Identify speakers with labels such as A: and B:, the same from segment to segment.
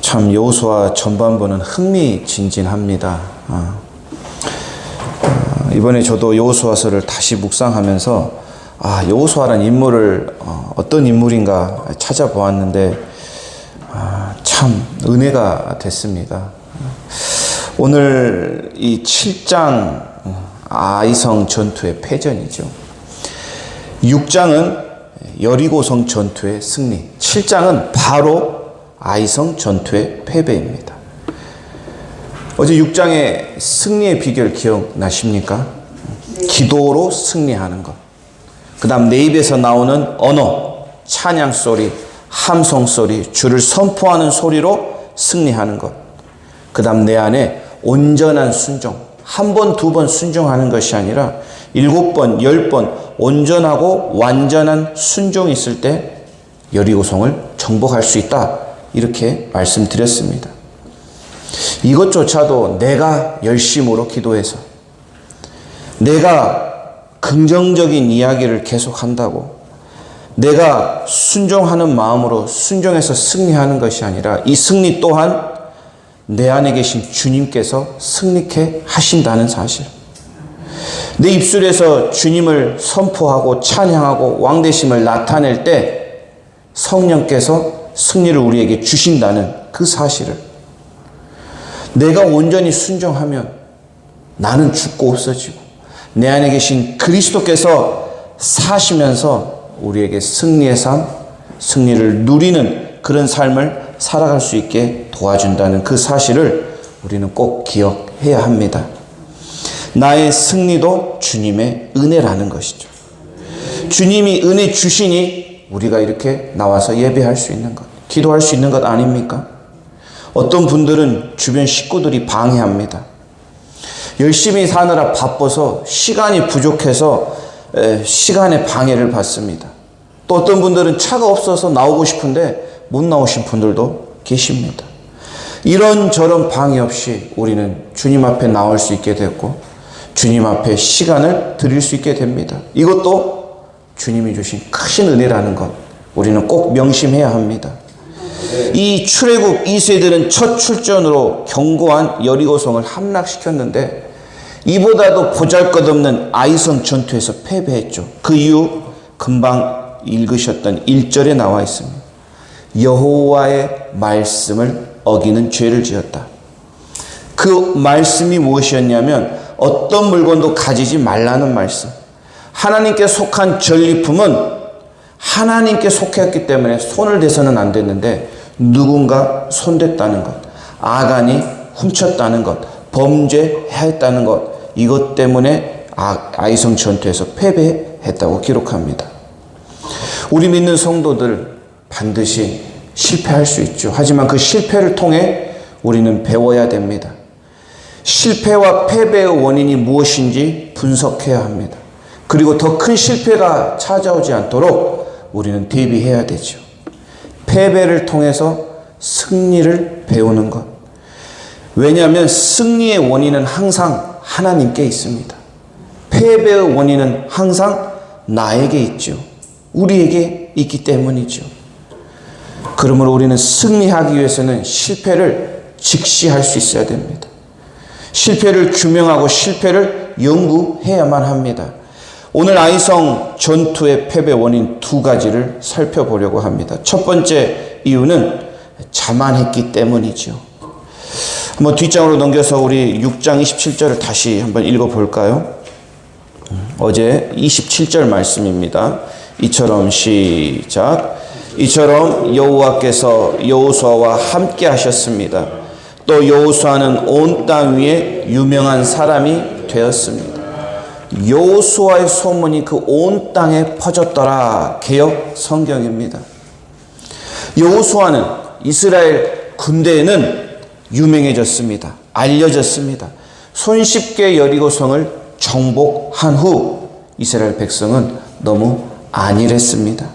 A: 참 여호수아 전반부는 흥미진진합니다. 이번에 저도 여호수아서를 다시 묵상하면서 여호수아라는 인물을 어떤 인물인가 찾아보았는데 참 은혜가 됐습니다. 오늘 이 7장 아이성 전투의 패전이죠. 6장은 여리고성 전투의 승리, 7장은 바로 아이성 전투의 패배입니다. 어제 6장의 승리의 비결 기억나십니까? 기도로 승리하는 것. 그 다음 내 입에서 나오는 언어, 찬양 소리, 함성 소리, 주를 선포하는 소리로 승리하는 것. 그 다음 내 안에 온전한 순종, 한 번, 두 번 순종하는 것이 아니라 7번, 10번 온전하고 완전한 순종이 있을 때 여리고성을 정복할 수 있다. 이렇게 말씀드렸습니다. 이것조차도 내가 열심으로 기도해서 내가 긍정적인 이야기를 계속한다고 내가 순종하는 마음으로 순종해서 승리하는 것이 아니라 이 승리 또한 내 안에 계신 주님께서 승리케 하신다는 사실. 내 입술에서 주님을 선포하고 찬양하고 왕되심을 나타낼 때 성령께서 승리를 우리에게 주신다는 그 사실을, 내가 온전히 순종하면 나는 죽고 없어지고 내 안에 계신 그리스도께서 사시면서 우리에게 승리의 삶, 승리를 누리는 그런 삶을 살아갈 수 있게 도와준다는 그 사실을 우리는 꼭 기억해야 합니다. 나의 승리도 주님의 은혜라는 것이죠. 주님이 은혜 주시니 우리가 이렇게 나와서 예배할 수 있는 것, 기도할 수 있는 것 아닙니까? 어떤 분들은 주변 식구들이 방해합니다. 열심히 사느라 바빠서 시간이 부족해서 시간에 방해를 받습니다. 또 어떤 분들은 차가 없어서 나오고 싶은데 못 나오신 분들도 계십니다. 이런저런 방해 없이 우리는 주님 앞에 나올 수 있게 됐고 주님 앞에 시간을 드릴 수 있게 됩니다. 이것도 주님이 주신 크신 은혜라는 것 우리는 꼭 명심해야 합니다. 이 출애굽 2세들은 첫 출전으로 견고한 여리고성을 함락시켰는데 이보다도 보잘것없는 아이성 전투에서 패배했죠. 그 이유 금방 읽으셨던 1절에 나와 있습니다. 여호와의 말씀을 어기는 죄를 지었다. 그 말씀이 무엇이었냐면 어떤 물건도 가지지 말라는 말씀. 하나님께 속한 전리품은 하나님께 속했기 때문에 손을 대서는 안 됐는데 누군가 손댔다는 것, 아간이 훔쳤다는 것, 범죄했다는 것, 이것 때문에 아이성 전투에서 패배했다고 기록합니다. 우리 믿는 성도들 반드시 실패할 수 있죠. 하지만 그 실패를 통해 우리는 배워야 됩니다. 실패와 패배의 원인이 무엇인지 분석해야 합니다. 그리고 더 큰 실패가 찾아오지 않도록 우리는 대비해야 되죠. 패배를 통해서 승리를 배우는 것. 왜냐하면 승리의 원인은 항상 하나님께 있습니다. 패배의 원인은 항상 나에게 있죠. 우리에게 있기 때문이죠. 그러므로 우리는 승리하기 위해서는 실패를 직시할 수 있어야 됩니다. 실패를 규명하고 실패를 연구해야만 합니다. 오늘 아이성 전투의 패배 원인 2가지를 살펴보려고 합니다. 첫 번째 이유는 자만했기 때문이죠. 한번 뒷장으로 넘겨서 우리 6장 27절을 다시 한번 읽어볼까요? 어제 27절 말씀입니다. 이처럼 시작. 이처럼 여호와께서 여호수아와 함께 하셨습니다. 또 여호수아는 온 땅 위에 유명한 사람이 되었습니다. 여호수아의 소문이 그 온 땅에 퍼졌더라. 개역 성경입니다. 여호수아는 이스라엘 군대에는 유명해졌습니다. 알려졌습니다. 손쉽게 여리고성을 정복한 후 이스라엘 백성은 너무 안일했습니다.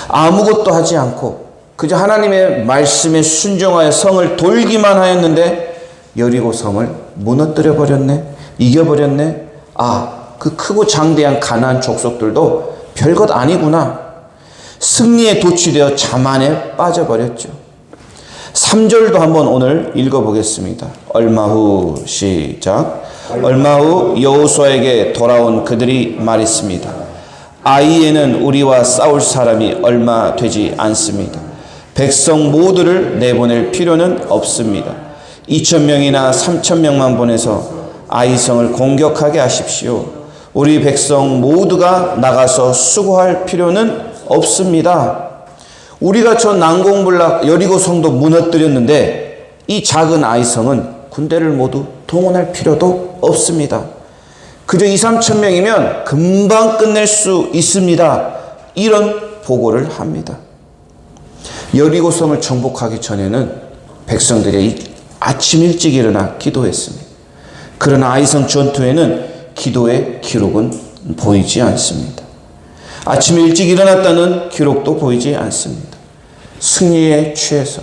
A: 아무것도 하지 않고 그저 하나님의 말씀에 순종하여 성을 돌기만 하였는데 여리고성을 무너뜨려 버렸네. 이겨버렸네. 그 크고 장대한 가나안 족속들도 별것 아니구나. 승리에 도취되어 자만에 빠져버렸죠. 3절도 한번 오늘 읽어보겠습니다. 얼마 후 시작. 얼마 후 여호수아에게 돌아온 그들이 말했습니다. 아이에는 우리와 싸울 사람이 얼마 되지 않습니다. 백성 모두를 내보낼 필요는 없습니다. 2,000명이나 3,000명만 보내서 아이성을 공격하게 하십시오. 우리 백성 모두가 나가서 수고할 필요는 없습니다. 우리가 저 난공불락 여리고성도 무너뜨렸는데 이 작은 아이성은 군대를 모두 동원할 필요도 없습니다. 그저 2,000~3,000명이면 금방 끝낼 수 있습니다. 이런 보고를 합니다. 여리고성을 정복하기 전에는 백성들이 아침 일찍 일어나 기도했습니다. 그러나 아이성 전투에는 기도의 기록은 보이지 않습니다. 아침 일찍 일어났다는 기록도 보이지 않습니다. 승리에 취해서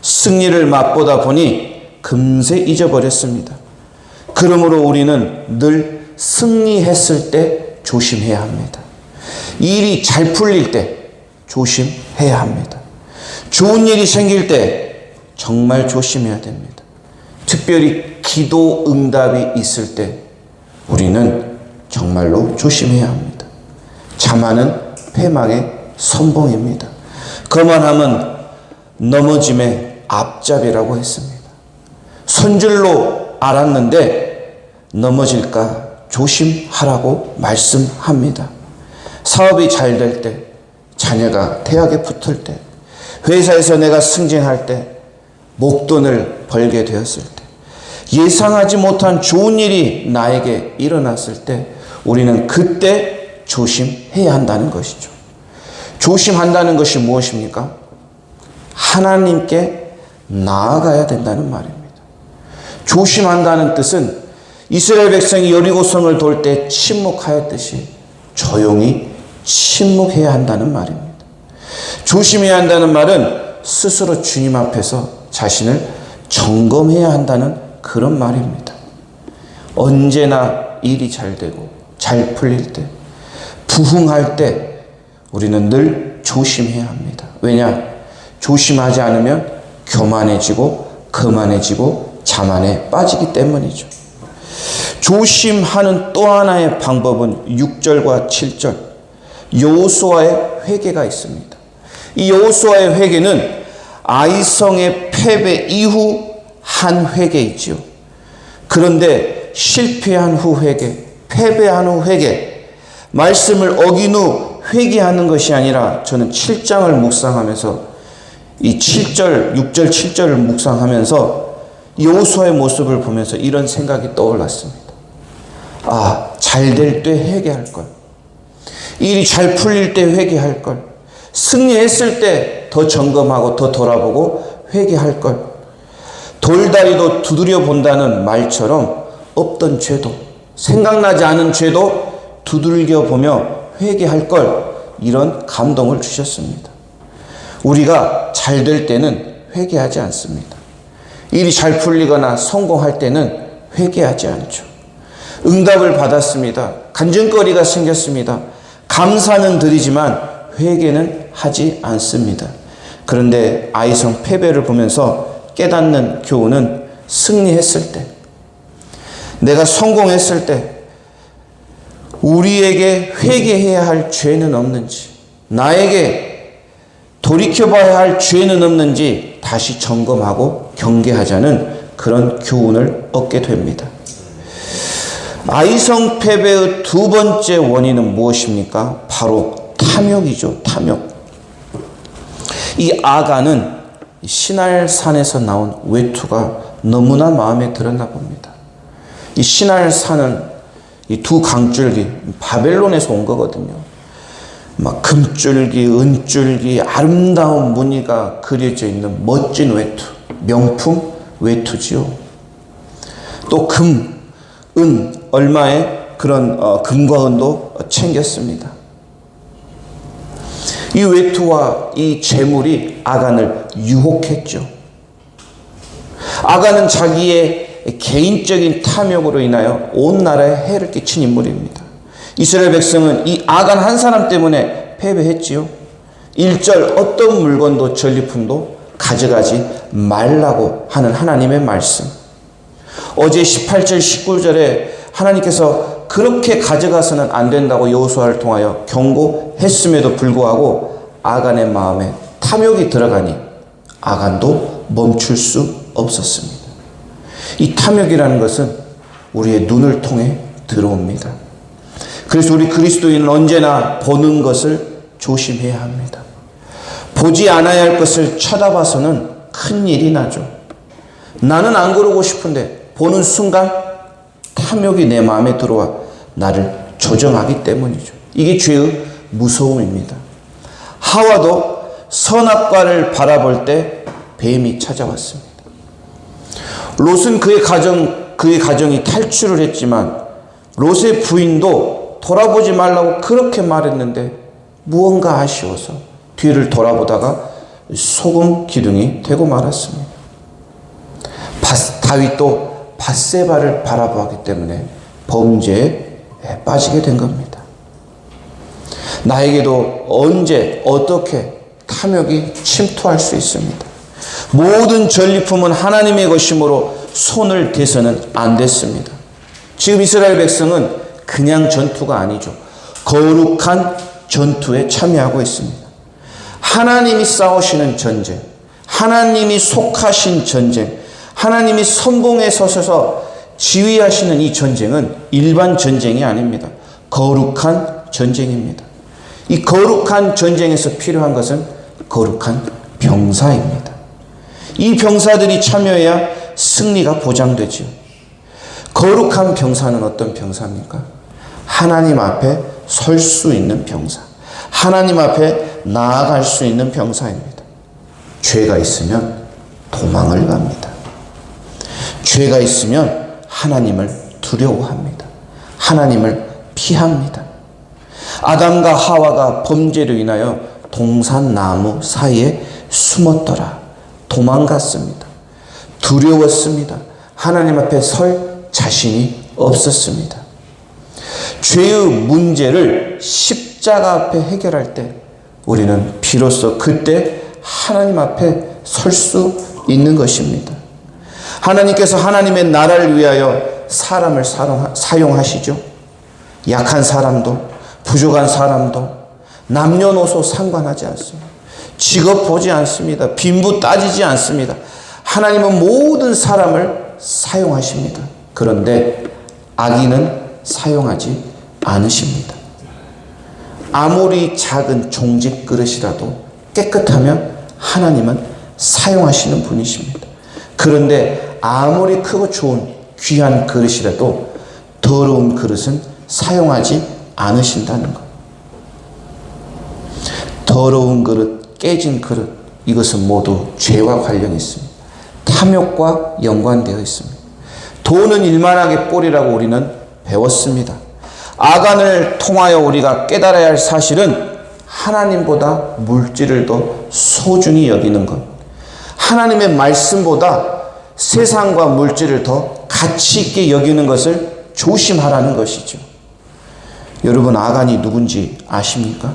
A: 승리를 맛보다 보니 금세 잊어버렸습니다. 그러므로 우리는 늘 승리했을 때 조심해야 합니다. 일이 잘 풀릴 때 조심해야 합니다. 좋은 일이 생길 때 정말 조심해야 됩니다. 특별히 기도 응답이 있을 때 우리는 정말로 조심해야 합니다. 자만은 패망의 선봉입니다. 거만함은 넘어짐의 앞잡이라고 했습니다. 손줄로 알았는데 넘어질까 조심하라고 말씀합니다. 사업이 잘 될 때, 자녀가 대학에 붙을 때, 회사에서 내가 승진할 때, 목돈을 벌게 되었을 때, 예상하지 못한 좋은 일이 나에게 일어났을 때 우리는 그때 조심해야 한다는 것이죠. 조심한다는 것이 무엇입니까? 하나님께 나아가야 된다는 말입니다. 조심한다는 뜻은 이스라엘 백성이 여리고성을 돌 때 침묵하였듯이 조용히 침묵해야 한다는 말입니다. 조심해야 한다는 말은 스스로 주님 앞에서 자신을 점검해야 한다는 그런 말입니다. 언제나 일이 잘 되고 잘 풀릴 때, 부흥할 때 우리는 늘 조심해야 합니다. 왜냐? 조심하지 않으면 교만해지고 거만해지고 자만에 빠지기 때문이죠. 조심하는 또 하나의 방법은 6절과 7절 여호수아의 회개가 있습니다. 이 여호수아의 회개는 아이성의 패배 이후 한 회개이지요. 그런데 실패한 후 회개, 패배한 후 회개, 말씀을 어긴 후 회개하는 것이 아니라 저는 7장을 묵상하면서 이 7절, 6절, 7절을 묵상하면서 여호수아의 모습을 보면서 이런 생각이 떠올랐습니다. 아, 잘 될 때 회개할 걸. 일이 잘 풀릴 때 회개할 걸. 승리했을 때 더 점검하고 더 돌아보고 회개할 걸. 돌다리도 두드려 본다는 말처럼 없던 죄도, 생각나지 않은 죄도 두들겨 보며 회개할 걸. 이런 감동을 주셨습니다. 우리가 잘 될 때는 회개하지 않습니다. 일이 잘 풀리거나 성공할 때는 회개하지 않죠. 응답을 받았습니다. 간증거리가 생겼습니다. 감사는 드리지만 회개는 하지 않습니다. 그런데 아이성 패배를 보면서 깨닫는 교훈은 승리했을 때, 내가 성공했을 때 우리에게 회개해야 할 죄는 없는지, 나에게 돌이켜봐야 할 죄는 없는지 다시 점검하고 경계하자는 그런 교훈을 얻게 됩니다. 아이성 패배의 두 번째 원인은 무엇입니까? 바로 탐욕이죠. 탐욕. 이 아간은 시날산에서 나온 외투가 너무나 마음에 들었나 봅니다. 이 시날산은 이 두 강줄기, 바벨론에서 온 거거든요. 막 금줄기, 은줄기, 아름다운 무늬가 그려져 있는 멋진 외투, 명품 외투지요. 또 금, 은, 얼마의 그런 금과 은도 챙겼습니다. 이 외투와 이 재물이 아간을 유혹했죠. 아간은 자기의 개인적인 탐욕으로 인하여 온 나라에 해를 끼친 인물입니다. 이스라엘 백성은 이 아간 한 사람 때문에 패배했지요. 1절 어떤 물건도 전리품도 가져가지 말라고 하는 하나님의 말씀. 어제 18절 19절에 하나님께서 그렇게 가져가서는 안 된다고 여호수아를 통하여 경고했음에도 불구하고 아간의 마음에 탐욕이 들어가니 아간도 멈출 수 없었습니다. 이 탐욕이라는 것은 우리의 눈을 통해 들어옵니다. 그래서 우리 그리스도인은 언제나 보는 것을 조심해야 합니다. 보지 않아야 할 것을 쳐다봐서는 큰일이 나죠. 나는 안 그러고 싶은데 보는 순간 탐욕이 내 마음에 들어와 나를 조정하기 때문이죠. 이게 죄의 무서움입니다. 하와도 선악과를 바라볼 때 뱀이 찾아왔습니다. 롯은 그의 가정이 탈출을 했지만 롯의 부인도 돌아보지 말라고 그렇게 말했는데 무언가 아쉬워서 뒤를 돌아보다가 소금 기둥이 되고 말았습니다. 다윗도 밧세바를 바라보았기 때문에 범죄에 빠지게 된 겁니다. 나에게도 언제 어떻게 탐욕이 침투할 수 있습니다. 모든 전리품은 하나님의 것이므로 손을 대서는 안 됐습니다. 지금 이스라엘 백성은 그냥 전투가 아니죠. 거룩한 전투에 참여하고 있습니다. 하나님이 싸우시는 전쟁, 하나님이 속하신 전쟁, 하나님이 선봉에 서셔서 지휘하시는 이 전쟁은 일반 전쟁이 아닙니다. 거룩한 전쟁입니다. 이 거룩한 전쟁에서 필요한 것은 거룩한 병사입니다. 이 병사들이 참여해야 승리가 보장되지요. 거룩한 병사는 어떤 병사입니까? 하나님 앞에 설 수 있는 병사. 하나님 앞에 나아갈 수 있는 병사입니다. 죄가 있으면 도망을 갑니다. 죄가 있으면 하나님을 두려워합니다. 하나님을 피합니다. 아담과 하와가 범죄로 인하여 동산나무 사이에 숨었더라. 도망갔습니다. 두려웠습니다. 하나님 앞에 설 자신이 없었습니다. 죄의 문제를 십자가 앞에 해결할 때 우리는 비로소 그때 하나님 앞에 설 수 있는 것입니다. 하나님께서 하나님의 나라를 위하여 사람을 사용하시죠. 약한 사람도 부족한 사람도 남녀노소 상관하지 않습니다. 직업 보지 않습니다. 빈부 따지지 않습니다. 하나님은 모든 사람을 사용하십니다. 그런데 악인은 사용하지 않으십니다. 아무리 작은 종직 그릇이라도 깨끗하면 하나님은 사용하시는 분이십니다. 그런데 아무리 크고 좋은 귀한 그릇이라도 더러운 그릇은 사용하지 않으신다는 것. 더러운 그릇, 깨진 그릇, 이것은 모두 죄와 관련이 있습니다. 탐욕과 연관되어 있습니다. 돈은 일만하게 꼴이라고 우리는 배웠습니다. 아간을 통하여 우리가 깨달아야 할 사실은 하나님보다 물질을 더 소중히 여기는 것. 하나님의 말씀보다 세상과 물질을 더 가치 있게 여기는 것을 조심하라는 것이죠. 여러분, 아간이 누군지 아십니까?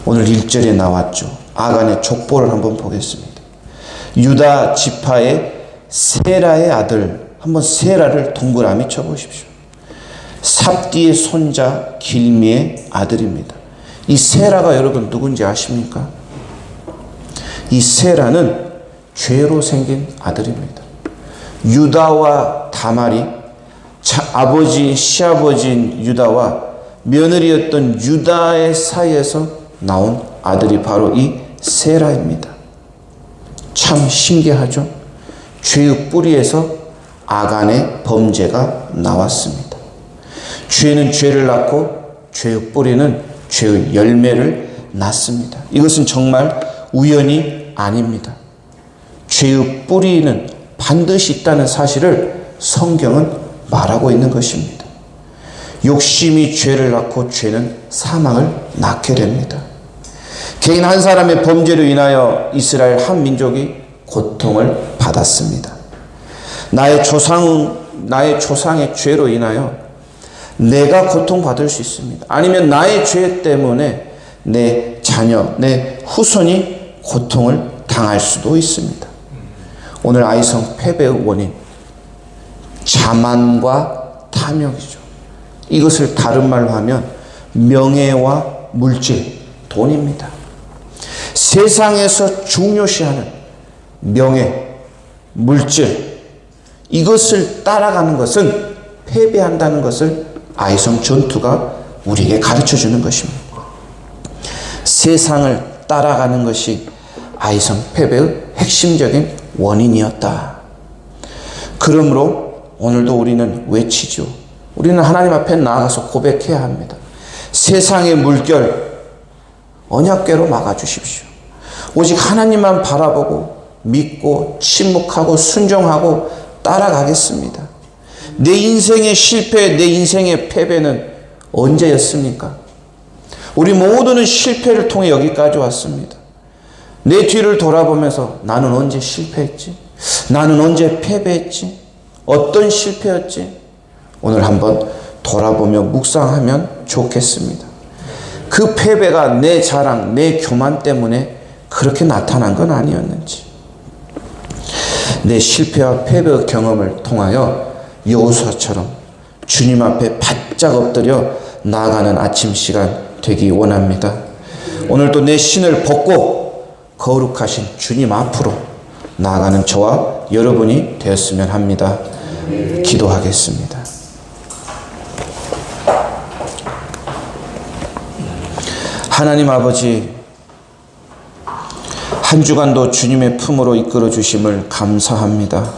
A: 오늘 1절에 나왔죠. 아간의 족보를 한번 보겠습니다. 유다 지파의 세라의 아들, 한번 세라를 동그라미 쳐보십시오. 삽디의 손자 길미의 아들입니다. 이 세라가 여러분 누군지 아십니까? 이 세라는 죄로 생긴 아들입니다. 유다와 다말이 아버지, 시아버지인 유다와 며느리였던 유다의 사이에서 나온 아들이 바로 이 세라입니다. 참 신기하죠? 죄의 뿌리에서 아간의 범죄가 나왔습니다. 죄는 죄를 낳고 죄의 뿌리는 죄의 열매를 낳습니다. 이것은 정말 우연이 아닙니다. 죄의 뿌리는 반드시 있다는 사실을 성경은 말하고 있는 것입니다. 욕심이 죄를 낳고 죄는 사망을 낳게 됩니다. 개인 한 사람의 범죄로 인하여 이스라엘 한 민족이 고통을 받았습니다. 나의 조상의 죄로 인하여 내가 고통받을 수 있습니다. 아니면 나의 죄 때문에 내 자녀, 내 후손이 고통을 당할 수도 있습니다. 오늘 아이성 패배의 원인, 자만과 탐욕이죠. 이것을 다른 말로 하면 명예와 물질, 돈입니다. 세상에서 중요시하는 명예, 물질, 이것을 따라가는 것은 패배한다는 것을 아이성 전투가 우리에게 가르쳐주는 것입니다. 세상을 따라가는 것이 아이성 패배의 핵심적인 원인이었다. 그러므로 오늘도 우리는 외치죠. 우리는 하나님 앞에 나아가서 고백해야 합니다. 세상의 물결 언약궤로 막아주십시오. 오직 하나님만 바라보고 믿고 침묵하고 순종하고 따라가겠습니다. 내 인생의 실패, 내 인생의 패배는 언제였습니까? 우리 모두는 실패를 통해 여기까지 왔습니다. 내 뒤를 돌아보면서 나는 언제 실패했지? 나는 언제 패배했지? 어떤 실패였지? 오늘 한번 돌아보며 묵상하면 좋겠습니다. 그 패배가 내 자랑, 내 교만 때문에 그렇게 나타난 건 아니었는지, 내 실패와 패배의 경험을 통하여 여호수아처럼 주님 앞에 바짝 엎드려 나아가는 아침 시간 되기 원합니다. 오늘도 내 신을 벗고 거룩하신 주님 앞으로 나아가는 저와 여러분이 되었으면 합니다. 기도하겠습니다. 하나님 아버지, 한 주간도 주님의 품으로 이끌어 주심을 감사합니다.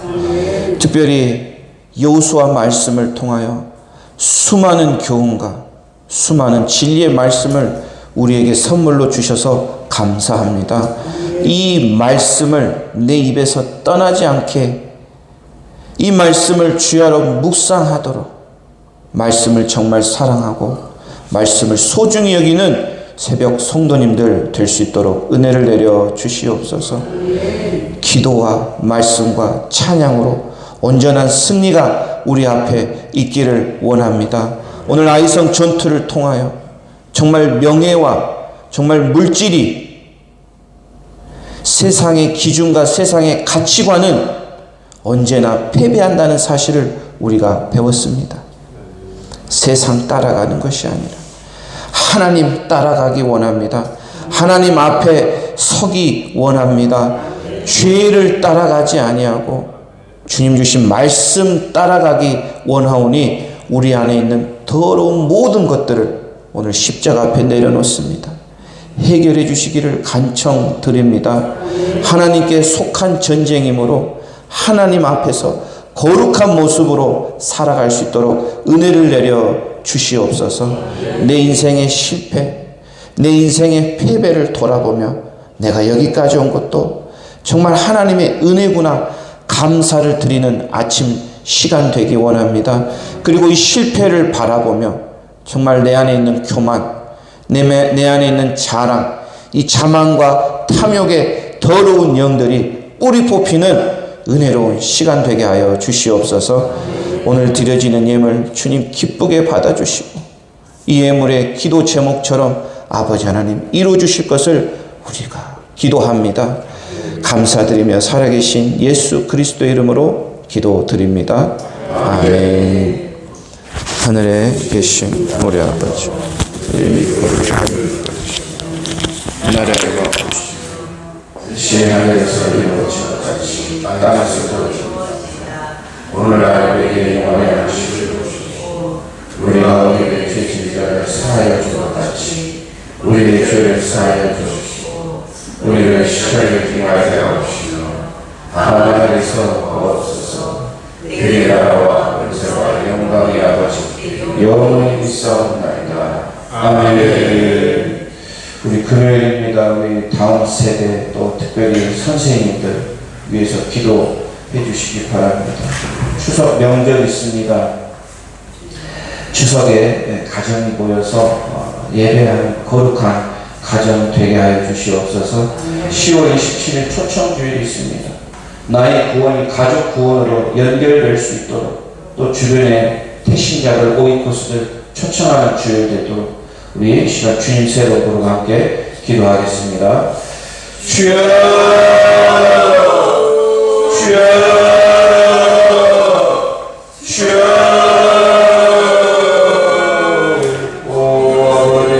A: 특별히 여호수아 말씀을 통하여 수많은 교훈과 수많은 진리의 말씀을 우리에게 선물로 주셔서 감사합니다. 이 말씀을 내 입에서 떠나지 않게, 이 말씀을 주야로 묵상하도록, 말씀을 정말 사랑하고 말씀을 소중히 여기는 새벽 성도님들 될 수 있도록 은혜를 내려 주시옵소서. 기도와 말씀과 찬양으로 온전한 승리가 우리 앞에 있기를 원합니다. 오늘 아이성 전투를 통하여 정말 명예와 정말 물질이 세상의 기준과 세상의 가치관은 언제나 패배한다는 사실을 우리가 배웠습니다. 세상 따라가는 것이 아니라 하나님 따라가기 원합니다. 하나님 앞에 서기 원합니다. 죄를 따라가지 아니하고 주님 주신 말씀 따라가기 원하오니 우리 안에 있는 더러운 모든 것들을 오늘 십자가 앞에 내려놓습니다. 해결해 주시기를 간청드립니다. 하나님께 속한 전쟁이므로 하나님 앞에서 거룩한 모습으로 살아갈 수 있도록 은혜를 내려 주시옵소서. 내 인생의 실패, 내 인생의 패배를 돌아보며 내가 여기까지 온 것도 정말 하나님의 은혜구나 감사를 드리는 아침 시간 되기 원합니다. 그리고 이 실패를 바라보며 정말 내 안에 있는 교만, 내 안에 있는 자랑, 이 자만과 탐욕의 더러운 영들이 뿌리 뽑히는 은혜로운 시간 되게 하여 주시옵소서. 오늘 드려지는 예물 주님 기쁘게 받아주시고 이 예물의 기도 제목처럼 아버지 하나님 이루어 주실 것을 우리가 기도합니다. 감사드리며 살아계신 예수 그리스도의 이름으로 기도드립니다. 아멘. 하늘에 계신 우리 아버지, 이름이 거룩하게 여겨주시옵소서. 나라가 오시옵소서. 뜻이 하늘에서 이루어진 것 같이 땅에서도 이루어지옵소서. 오늘 우리에게 영원히 하시옵소서. 우리가 우리의 죄진자를 사하여 준 것 같이 우리의 죄를 사하여 주옵시고 우리를 시험에 들게 하지 마옵시고 하늘에서 없어서 그의 나라와 은혜와 영광이 아버지께 영원히 있사옵나이다. 아멘. 우리 금요일입니다. 우리 다음 세대 또 특별히 선생님들 위해서 기도해 주시기 바랍니다. 추석 명절 있습니다. 추석에 가정이 모여서 예배하는 거룩한 가정 되게 하여 주시옵소서. 10월 27일 초청주일이 있습니다. 나의 구원이 가족 구원으로 연결될 수 있도록 또 주변의 태신자들, 오이코스들 초청하는 주일 되도록 우리 시간 주님 세력으로 함께 기도하겠습니다. 주여 주여 주여 오 아버지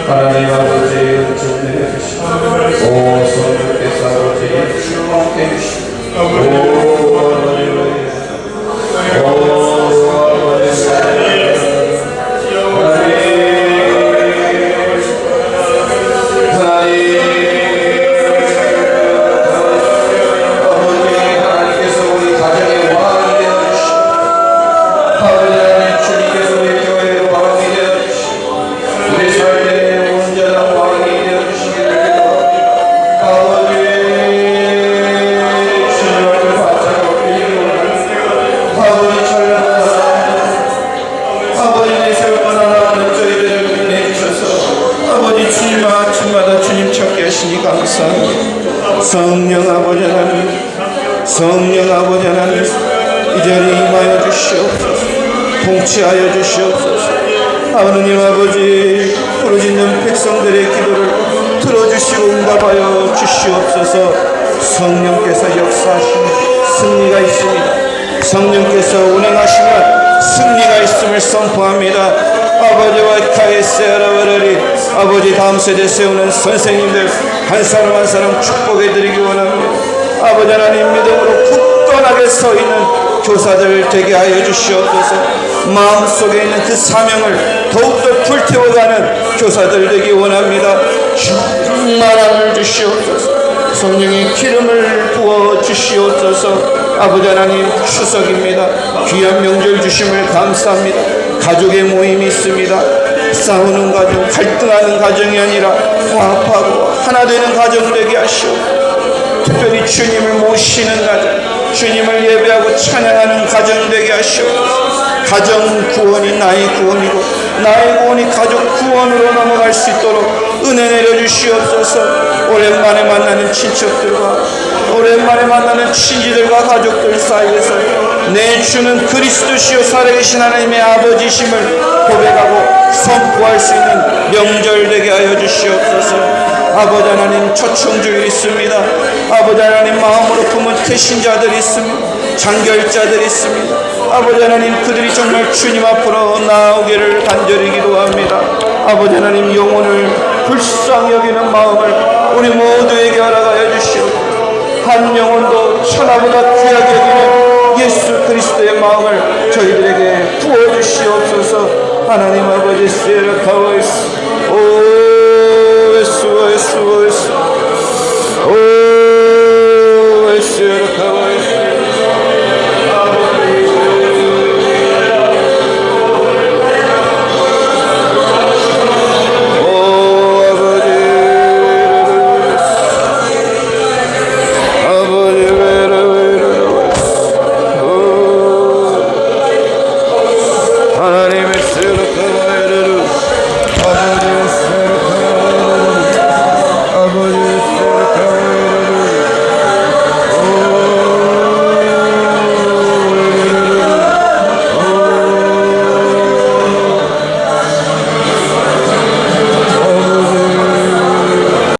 A: 하나님 아버지 은총해 주시고 오 성령께서 아버지 충만케 해주시고 오 성령 아버지 하나님, 성령 아버지 하나님, 이 자리에 임하여 주시옵소서. 통치하여 주시옵소서. 하나님 아버지, 부르짖는 백성들의 기도를 들어주시고 응답하여 주시옵소서. 성령께서 역사하시면 승리가 있습니다. 성령께서 운행하시면 승리가 있음을 선포합니다. 아버지와 카에세라바라리 아버지 다음 세대 세우는 선생님들 한 사람 한 사람 축복해 드리기 원합니다. 아버지 하나님 믿음으로 굳건하게 서 있는 교사들 되게 하여 주시옵소서. 마음속에 있는 그 사명을 더욱더 불태워가는 교사들 되기 원합니다. 충만함을 주시옵소서. 성령의 기름을 부어 주시옵소서. 아버지 하나님 추석입니다. 귀한 명절 주심을 감사합니다. 가족의 모임이 있습니다. 싸우는 가정, 갈등하는 가정이 아니라 화합하고 하나 되는 가정 되게 하시옵소서. 특별히 주님을 모시는 가정, 주님을 예배하고 찬양하는 가정 되게 하시옵소서. 가정 구원이 나의 구원이고 나의 구원이 가족 구원으로 넘어갈 수 있도록 은혜 내려주시옵소서. 오랜만에 만나는 친척들과 오랜만에 만나는 친지들과 가족들 사이에서 내 주는 그리스도시요 살아계신 하나님의 아버지심을 고백하고 선포할 수 있는 명절 되게 하여 주시옵소서. 아버지 하나님 초청주일 있습니다. 아버지 하나님 마음으로 품은 태신자들이 있습니다. 장결자들이 있습니다. 아버지 하나님 그들이 정말 주님 앞으로 나오기를 간절히 기도합니다. 아버지 하나님 영혼을 불쌍히 여기는 마음을 우리 모두에게 허락하여 주시옵소서. 한 영혼도 천하보다 귀하게 여기는 예수 그리스도의 마음을 저희들에게 부어주시옵소서. 하나님 아버지 세라카와이스 오 예수 예수 예수 오 예수 세라카와이스 하나님